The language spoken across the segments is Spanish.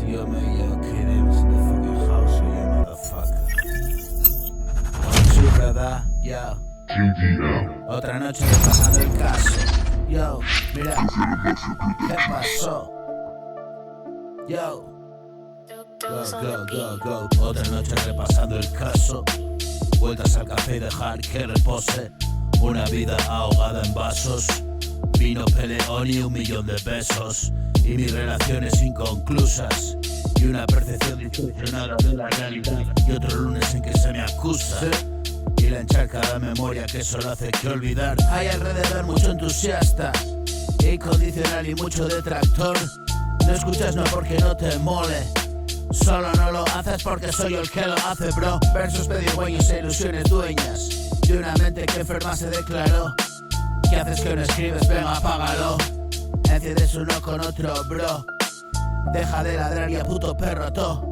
Yo me yo kidding in the fucking house, so you motherfucker. Sí, verdad, yo. Otra noche repasando el caso. Yo, mira, ¿qué pasó? Yo. Go. Otra noche repasando el caso. Vueltas al café y dejar que repose. Una vida ahogada en vasos. Vino peleón y 1.000.000 de pesos. Y mis relaciones inconclusas. Y una percepción distorsionada de la realidad. Y otro lunes en que se me acusa. Y la encharcada memoria que solo hace que olvidar. Hay alrededor mucho entusiasta, incondicional y mucho detractor. No escuchas no porque no te mole, solo no lo haces porque soy el que lo hace, bro. Versos pedigüeños e ilusiones dueñas de una mente que enferma se declaró. ¿Qué haces que no escribes? Venga, apágalo. Enciendes uno con otro, bro. Deja de ladrar y a puto perro to.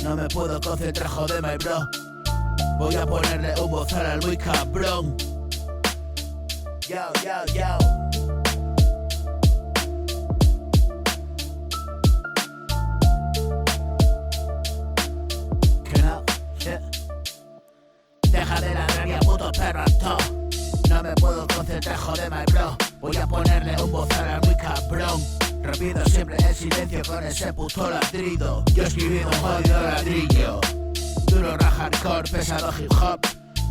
No me puedo concentrar, joder, my bro. Voy a ponerle un bozal al muy cabrón. Yo. Que no, yeah. Deja de ladrar y a puto perro to. No me puedo concentrar, joder, my bro. Voy a ponerle un bozal al muy cabrón. Repito siempre en silencio con ese puto ladrido. Yo escribí un jodido ladrillo. Duro rap hardcore, pesado hip hop.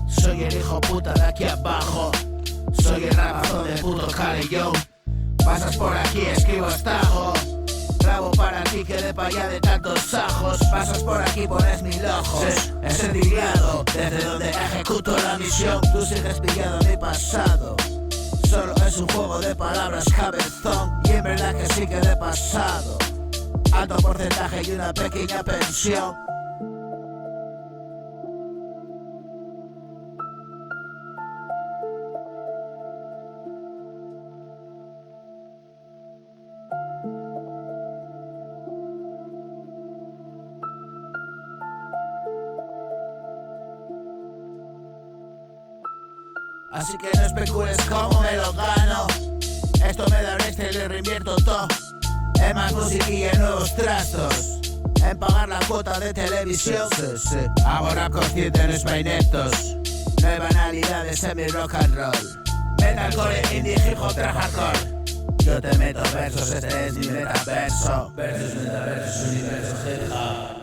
Soy el hijo puta de aquí abajo. Soy el rapazo de puto Calellón. Pasas por aquí, escribo estajo. Grabo para ti que de pa' allá de tantos ajos. Pasas por aquí, pones mil ojos. Es el diviado, desde donde ejecuto la misión. Tú sigues pillado en mi pasado. Solo es un juego de palabras, cabezón. Y en verdad que sí que de pasado. Alto porcentaje y una pequeña pensión. Así que no especules cómo me lo gano. Esto me da un extra y le reinvierto todo. En más música y en nuevos trastos. En pagar la cuota de televisión. Sí. Ahora consciente no es painetos. No hay banalidades en mi rock and roll. Metalcore, indie, hip hop, trap hardcore. Yo te meto versos, este es mi metaverso. Versus metaversos, universo, hip hop.